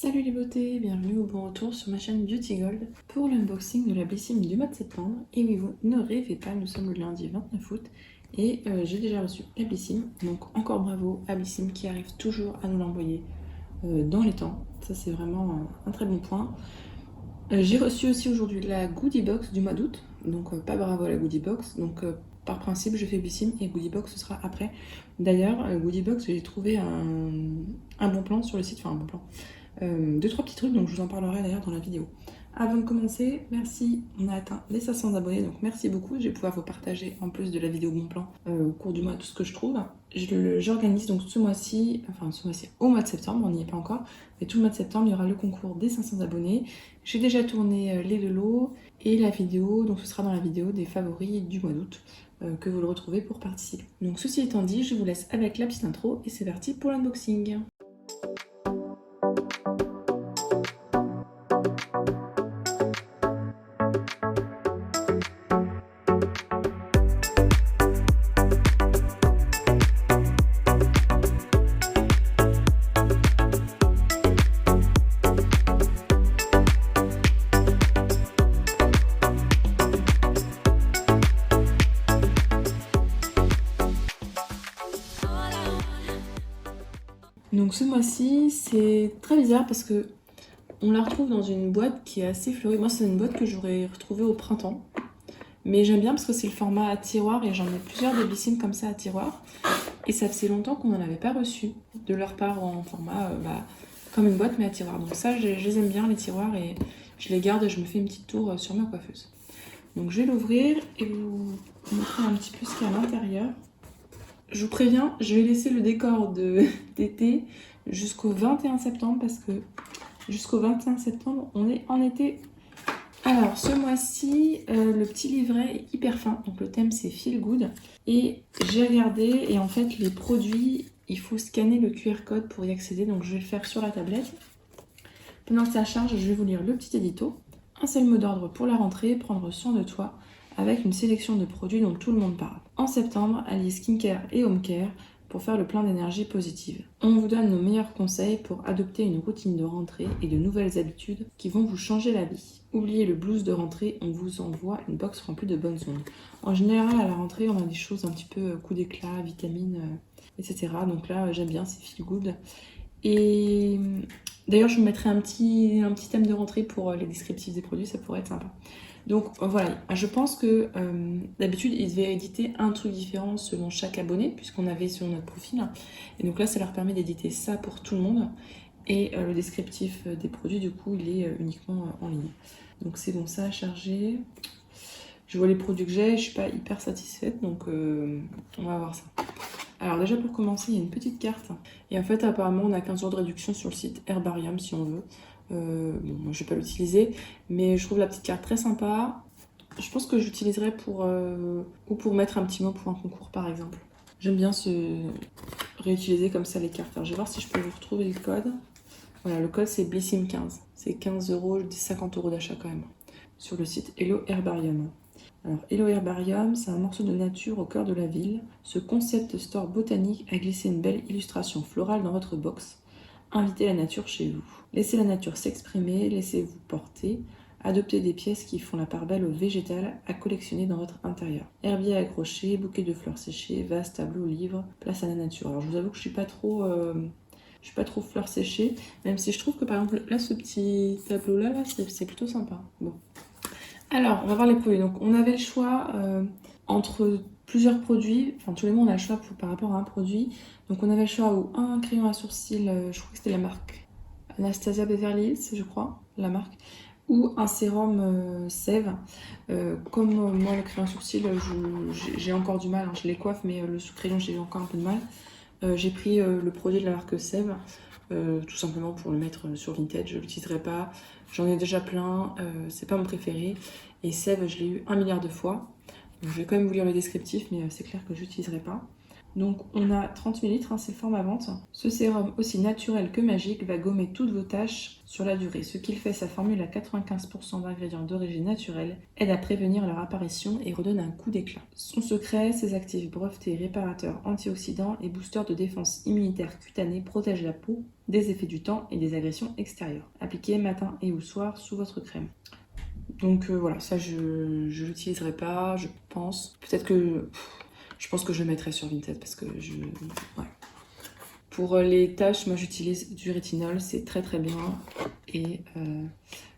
Salut les beautés, bienvenue au bon retour sur ma chaîne Beauty Gold pour l'unboxing de la Blissim du mois de septembre. Et oui, vous ne rêvez pas, nous sommes le lundi 29 août et j'ai déjà reçu la Blissim. Donc encore bravo à Blissim qui arrive toujours à nous l'envoyer dans les temps. Ça c'est vraiment un très bon point. J'ai reçu aussi aujourd'hui la Goodie Box du mois d'août. Donc pas bravo à la Goodie Box. Donc par principe je fais Blissim et Goodie Box ce sera après. D'ailleurs Goodie Box j'ai trouvé un bon plan sur le site, enfin un bon plan. Deux, trois petits trucs, donc je vous en parlerai d'ailleurs dans la vidéo. Avant de commencer, merci, on a atteint les 500 abonnés, donc merci beaucoup. Je vais pouvoir vous partager, en plus de la vidéo bon plan, au cours du mois, tout ce que je trouve. J'organise donc ce mois-ci, au mois de septembre, on n'y est pas encore, mais tout le mois de septembre, il y aura le concours des 500 abonnés. J'ai déjà tourné les deux lots et la vidéo, donc ce sera dans la vidéo des favoris du mois d'août, que vous le retrouvez pour participer. Donc ceci étant dit, je vous laisse avec la petite intro et c'est parti pour l'unboxing. Donc ce mois-ci, c'est très bizarre parce que on la retrouve dans une boîte qui est assez fleurie. Moi, c'est une boîte que j'aurais retrouvée au printemps. Mais j'aime bien parce que c'est le format à tiroir et j'en ai plusieurs des Blissim comme ça à tiroir. Et ça faisait longtemps qu'on n'en avait pas reçu de leur part en format comme une boîte mais à tiroir. Donc ça, je les aime bien les tiroirs et je les garde et je me fais une petite tour sur ma coiffeuse. Donc je vais l'ouvrir et vous montrer un petit peu ce qu'il y a à l'intérieur. Je vous préviens, je vais laisser le décor d'été jusqu'au 21 septembre parce que jusqu'au 21 septembre, on est en été. Alors, ce mois-ci, le petit livret est hyper fin. Donc, le thème, c'est Feel Good. Et j'ai regardé et en fait, les produits, il faut scanner le QR code pour y accéder. Donc, je vais le faire sur la tablette. Pendant que ça charge, je vais vous lire le petit édito. Un seul mot d'ordre pour la rentrée, prendre soin de toi, avec une sélection de produits dont tout le monde parle. En septembre, alliez skincare et home care pour faire le plein d'énergie positive. On vous donne nos meilleurs conseils pour adopter une routine de rentrée et de nouvelles habitudes qui vont vous changer la vie. Oubliez le blues de rentrée, on vous envoie une box remplie de bonnes ondes. En général, à la rentrée, on a des choses un petit peu coup d'éclat, vitamines, etc. Donc là, j'aime bien, c'est feel good. Et d'ailleurs, je vous mettrai un petit thème de rentrée pour les descriptifs des produits, ça pourrait être sympa. Donc voilà, je pense que d'habitude, ils devaient éditer un truc différent selon chaque abonné, puisqu'on avait sur notre profil. Et donc là, ça leur permet d'éditer ça pour tout le monde. Et le descriptif des produits, du coup, il est uniquement en ligne. Donc c'est bon, ça a chargé. Je vois les produits que j'ai, je suis pas hyper satisfaite, donc on va voir ça. Alors déjà pour commencer, il y a une petite carte. Et en fait, apparemment, on a 15 jours de réduction sur le site Herbarium si on veut. Bon, moi je vais pas l'utiliser, mais je trouve la petite carte très sympa. Je pense que j'utiliserai pour mettre un petit mot pour un concours par exemple. J'aime bien réutiliser comme ça les cartes. Alors je vais voir si je peux vous retrouver le code. Voilà, le code c'est Blissim15. C'est 15 euros, 50 euros d'achat quand même. Sur le site Hello Herbarium. Alors, Hello Herbarium, c'est un morceau de nature au cœur de la ville. Ce concept store botanique a glissé une belle illustration florale dans votre box. Invitez la nature chez vous. Laissez la nature s'exprimer, laissez-vous porter. Adoptez des pièces qui font la part belle au végétal à collectionner dans votre intérieur. Herbier accroché, bouquet de fleurs séchées, vase, tableau, livre, place à la nature. Alors je vous avoue que je suis pas trop fleurs séchées, même si je trouve que par exemple là ce petit tableau là c'est plutôt sympa. Bon. Alors on va voir les produits. Donc on avait le choix entre plusieurs produits, enfin tous les mois on a le choix par rapport à un produit. Donc on avait le choix ou un crayon à sourcils, je crois que c'était la marque Anastasia Beverly Hills, je crois, la marque, ou un sérum sève. Comme moi le crayon à sourcils, j'ai encore du mal, hein, je les coiffe, mais le crayon j'ai eu encore un peu de mal. J'ai pris le produit de la marque Sève, tout simplement pour le mettre sur Vinted, je ne l'utiliserai pas, j'en ai déjà plein, c'est pas mon préféré. Et Sève, je l'ai eu 1 milliard de fois. Donc, je vais quand même vous lire le descriptif, mais c'est clair que je l'utiliserai pas. Donc on a 30 ml, c'est le format vente. Ce sérum, aussi naturel que magique, va gommer toutes vos taches sur la durée. Ce qu'il fait, sa formule à 95% d'ingrédients d'origine naturelle aide à prévenir leur apparition et redonne un coup d'éclat. Son secret, ses actifs brevetés, réparateurs, antioxydants et boosters de défense immunitaire cutanée protègent la peau des effets du temps et des agressions extérieures. Appliquez matin et ou soir sous votre crème. Donc voilà, ça je l'utiliserai pas, je pense. Peut-être que... Je pense que je le mettrai sur Vinted parce que je... Ouais. Pour les taches, moi j'utilise du rétinol, c'est très très bien et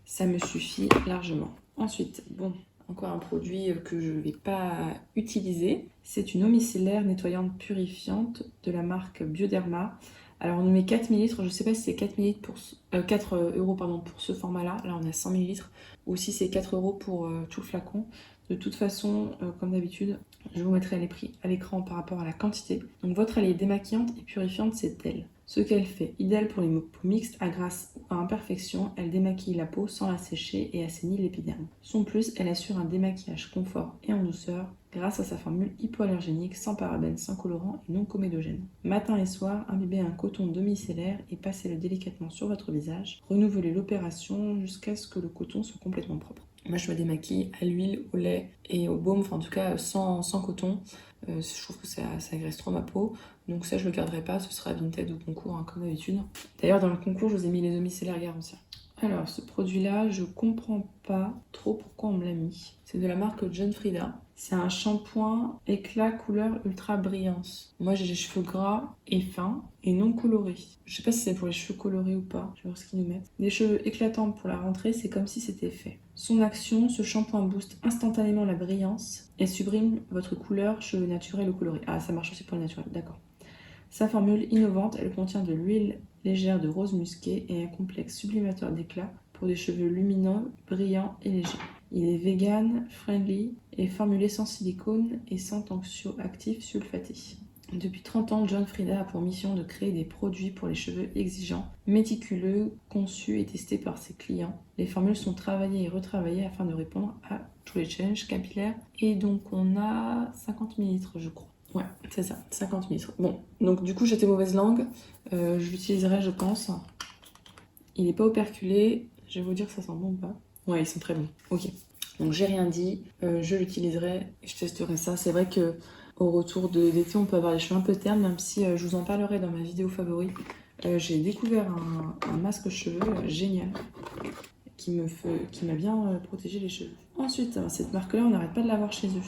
ça me suffit largement. Ensuite, bon, encore un produit que je ne vais pas utiliser. C'est une eau micellaire nettoyante purifiante de la marque Bioderma. Alors on met 4 ml, je ne sais pas si c'est 4 ml pour 4 euros pardon, pour ce format-là. Là on a 100 ml ou si c'est 4 euros pour tout le flacon. De toute façon, comme d'habitude, je vous mettrai les prix à l'écran par rapport à la quantité. Donc votre alliée démaquillante et purifiante, c'est elle. Ce qu'elle fait, idéal pour les peaux mixtes, à grasse ou à imperfection, elle démaquille la peau sans la sécher et assainit l'épiderme. Son plus, elle assure un démaquillage confort et en douceur grâce à sa formule hypoallergénique, sans parabènes, sans colorants et non comédogène. Matin et soir, imbibez un coton demi-micellaire et passez-le délicatement sur votre visage. Renouvelez l'opération jusqu'à ce que le coton soit complètement propre. Moi, je me démaquille à l'huile, au lait et au baume, enfin en tout cas sans coton. Je trouve que ça agresse trop ma peau. Donc ça, je le garderai pas, ce sera Vinted ou concours, hein, comme d'habitude. D'ailleurs, dans le concours, je vous ai mis les eaux micellaires garanties. Alors, ce produit-là, je comprends pas trop pourquoi on me l'a mis. C'est de la marque John Frieda. C'est un shampoing éclat couleur ultra brillance. Moi, j'ai les cheveux gras et fins et non colorés. Je sais pas si c'est pour les cheveux colorés ou pas. Je vais voir ce qu'ils nous mettent. Des cheveux éclatants pour la rentrée, c'est comme si c'était fait. Son action, ce shampoing booste instantanément la brillance et supprime votre couleur cheveux naturels ou colorés. Ah, ça marche aussi pour le naturel, d'accord. Sa formule innovante, elle contient de l'huile légère de rose musqué et un complexe sublimateur d'éclat pour des cheveux lumineux, brillants et légers. Il est vegan, friendly et formulé sans silicone et sans tensioactifs sulfatés. Depuis 30 ans, John Frieda a pour mission de créer des produits pour les cheveux exigeants, méticuleux, conçus et testés par ses clients. Les formules sont travaillées et retravaillées afin de répondre à tous les challenges capillaires. Et donc on a 50 ml je crois. Ouais, c'est ça, 50 ml. Bon, donc du coup j'étais mauvaise langue, je l'utiliserai je pense. Il n'est pas operculé, je vais vous dire que ça sent bon ou pas. Ouais, ils sont très bons, ok. Donc j'ai rien dit, je l'utiliserai et je testerai ça. C'est vrai que au retour de l'été, on peut avoir les cheveux un peu ternes, même si je vous en parlerai dans ma vidéo favori. J'ai découvert un masque cheveux génial qui m'a bien protégé les cheveux. Ensuite, cette marque-là, on n'arrête pas de l'avoir chez eux.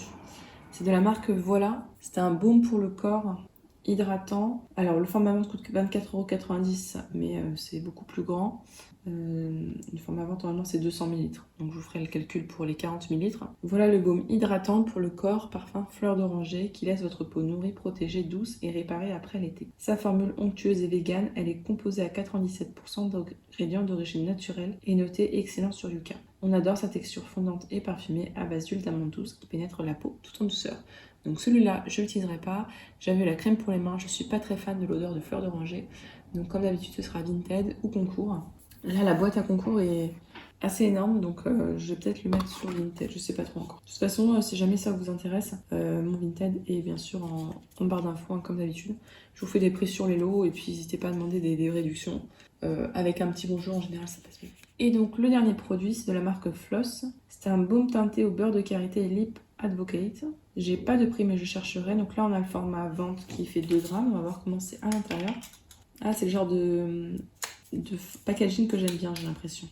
C'est de la marque Voilà. C'est un baume pour le corps hydratant. Alors, le format vente coûte 24,90 €, mais c'est beaucoup plus grand. Le format vente, normalement, c'est 200 ml. Donc, je vous ferai le calcul pour les 40 ml. Voilà le baume hydratant pour le corps, parfum fleur d'oranger, qui laisse votre peau nourrie, protégée, douce et réparée après l'été. Sa formule onctueuse et végane, elle est composée à 97% d'ingrédients d'origine naturelle et notée excellent sur Yuka. On adore sa texture fondante et parfumée à base d'huile d'amande douce qui pénètre la peau tout en douceur. Donc celui-là, je ne l'utiliserai pas. J'avais la crème pour les mains, je ne suis pas très fan de l'odeur de fleur d'oranger. Donc comme d'habitude, ce sera Vinted ou concours. Là, la boîte à concours est assez énorme, donc je vais peut-être le mettre sur Vinted, je sais pas trop encore. De toute façon, si jamais ça vous intéresse, mon Vinted est bien sûr en barre d'infos, hein, comme d'habitude. Je vous fais des prix sur les lots et puis n'hésitez pas à demander des réductions. Avec un petit bonjour, en général, ça passe bien. Et donc le dernier produit, c'est de la marque Floss. C'est un baume teinté au beurre de karité Lip Advocate. J'ai pas de prix, mais je chercherai. Donc là, on a le format vente qui fait 2 grammes. On va voir comment c'est à l'intérieur. Ah, c'est le genre de packaging que j'aime bien, j'ai l'impression.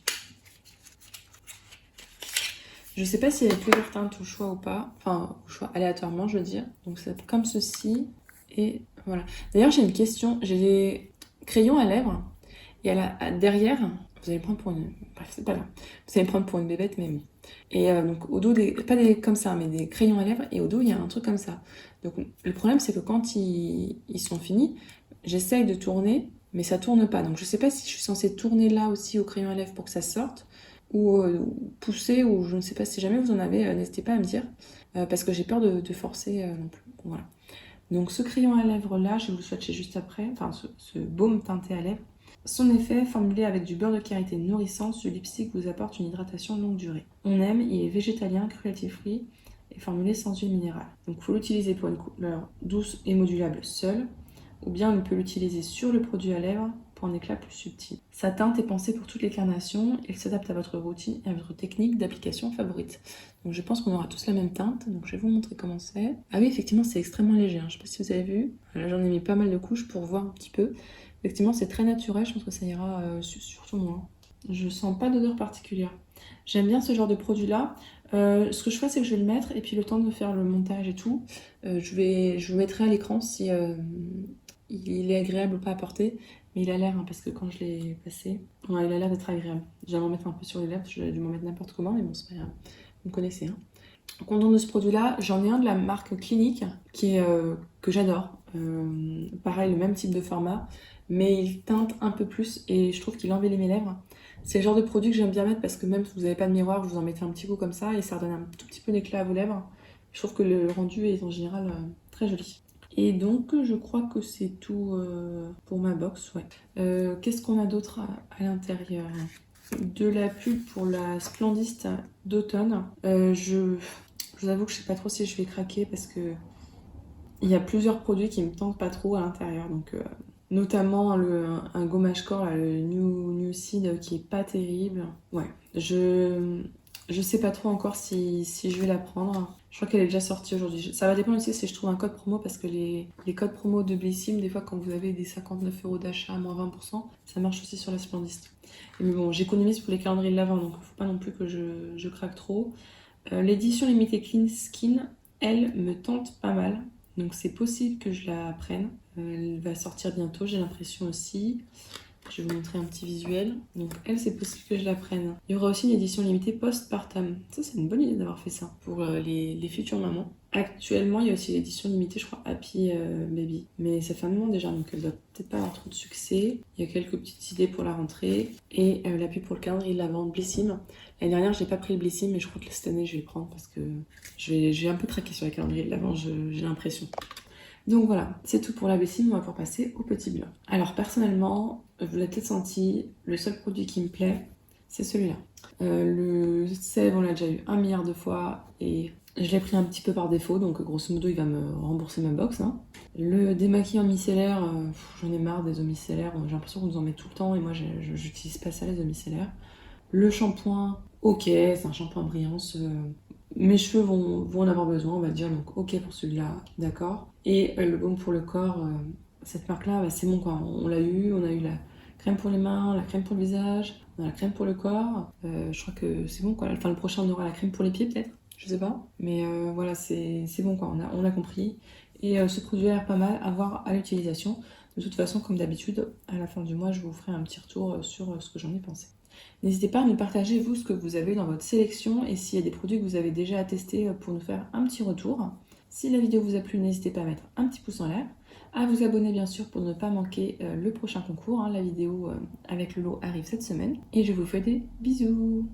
Je sais pas s'il y a plusieurs teintes au choix ou pas. Enfin, au choix aléatoirement, je veux dire. Donc c'est comme ceci. Et voilà. D'ailleurs, j'ai une question. J'ai des crayons à lèvres. Et derrière, vous allez prendre pour une... Bref, c'est pas là. Vous allez prendre pour une bébête, mais bon. Et donc au dos, pas des comme ça, mais des crayons à lèvres. Et au dos, il y a un truc comme ça. Donc le problème, c'est que quand ils sont finis, j'essaye de tourner, mais ça tourne pas. Donc je sais pas si je suis censée tourner là aussi au crayon à lèvres pour que ça sorte, ou pousser, ou je ne sais pas. Si jamais vous en avez, n'hésitez pas à me dire. Parce que j'ai peur de forcer non plus. Bon, voilà. Donc ce crayon à lèvres là, je vais vous le swatcher juste après. Enfin, ce baume teinté à lèvres. Son effet, formulé avec du beurre de karité nourrissant, ce lipstick vous apporte une hydratation longue durée. On aime, il est végétalien, cruelty free est formulé sans huile minérale. Donc il faut l'utiliser pour une couleur douce et modulable seule, ou bien on peut l'utiliser sur le produit à lèvres pour un éclat plus subtil. Sa teinte est pensée pour toutes les carnations, il s'adapte à votre routine et à votre technique d'application favorite. Donc je pense qu'on aura tous la même teinte, donc je vais vous montrer comment c'est. Ah oui, effectivement c'est extrêmement léger, je sais pas si vous avez vu, là j'en ai mis pas mal de couches pour voir un petit peu. Effectivement c'est très naturel, je pense que ça ira surtout moi. Je sens pas d'odeur particulière. J'aime bien ce genre de produit là. Ce que je fais c'est que je vais le mettre et puis le temps de faire le montage et tout, je vous mettrai à l'écran si il est agréable ou pas à porter, mais il a l'air, parce que quand je l'ai passé, ouais, il a l'air d'être agréable. J'allais m'en mettre un peu sur les lèvres, j'aurais dû m'en mettre n'importe comment, mais bon, c'est pas grave. Vous me connaissez. Content de ce produit-là, j'en ai un de la marque Clinique que j'adore. Pareil, le même type de format, mais il teinte un peu plus et je trouve qu'il embellit mes lèvres. C'est le genre de produit que j'aime bien mettre parce que même si vous n'avez pas de miroir, vous en mettez un petit coup comme ça et ça redonne un tout petit peu d'éclat à vos lèvres. Je trouve que le rendu est en général très joli. Et donc, je crois que c'est tout pour ma box, ouais. Qu'est-ce qu'on a d'autre à l'intérieur? De la pub pour la Splendiste d'automne. Je vous avoue que je sais pas trop si je vais craquer parce que il y a plusieurs produits qui me tentent pas trop à l'intérieur. Donc, notamment un gommage corps, là, le New Seed qui est pas terrible. Ouais, je sais pas trop encore si je vais la prendre. Je crois qu'elle est déjà sortie aujourd'hui. Ça va dépendre aussi si je trouve un code promo parce que les codes promo de Blissim, des fois quand vous avez des 59 € d'achat à moins 20%, ça marche aussi sur la Splendiste. Mais bon, j'économise pour les calendriers de l'Avent, donc faut pas non plus que je craque trop. L'édition limitée Clean Skin, elle me tente pas mal. Donc c'est possible que je la prenne. Elle va sortir bientôt, j'ai l'impression aussi. Je vais vous montrer un petit visuel. Donc elle, c'est possible que je la prenne. Il y aura aussi une édition limitée postpartum. Ça, c'est une bonne idée d'avoir fait ça pour les futures mamans. Actuellement, il y a aussi l'édition limitée, je crois, Happy Baby. Mais ça fait un moment déjà, donc elle doit peut-être pas avoir trop de succès. Il y a quelques petites idées pour la rentrée. Et la pub pour le calendrier de l'Avent Blissim. L'année dernière, j'ai pas pris le Blissim, mais je crois que cette année, je vais le prendre parce que je vais un peu craquer sur le calendrier de l'Avent, j'ai l'impression. Donc voilà, c'est tout pour la Blissim, on va pouvoir passer au petit blanc. Alors personnellement, vous l'avez peut-être senti, le seul produit qui me plaît, c'est celui-là. Le sève, on l'a déjà eu 1 milliard de fois et je l'ai pris un petit peu par défaut, donc grosso modo il va me rembourser ma box. Le démaquillant micellaire, j'en ai marre des eaux micellaires, j'ai l'impression qu'on nous en met tout le temps et moi j'utilise pas ça les eaux micellaires. Le shampoing, ok, c'est un shampoing brillance. Mes cheveux vont en avoir besoin, on va dire, donc ok pour celui-là, d'accord. Et le baume pour le corps, cette marque-là, c'est bon quoi, on l'a eu, on a eu la crème pour les mains, la crème pour le visage, on a la crème pour le corps. Je crois que c'est bon quoi, enfin le prochain on aura la crème pour les pieds peut-être, je sais pas. Mais voilà, c'est bon quoi, on a compris. Et ce produit a l'air pas mal à voir à l'utilisation. De toute façon, comme d'habitude, à la fin du mois, je vous ferai un petit retour sur ce que j'en ai pensé. N'hésitez pas à nous partager, vous, ce que vous avez dans votre sélection et s'il y a des produits que vous avez déjà testés pour nous faire un petit retour. Si la vidéo vous a plu, n'hésitez pas à mettre un petit pouce en l'air, à vous abonner bien sûr pour ne pas manquer le prochain concours. La vidéo avec le lot arrive cette semaine et je vous fais des bisous.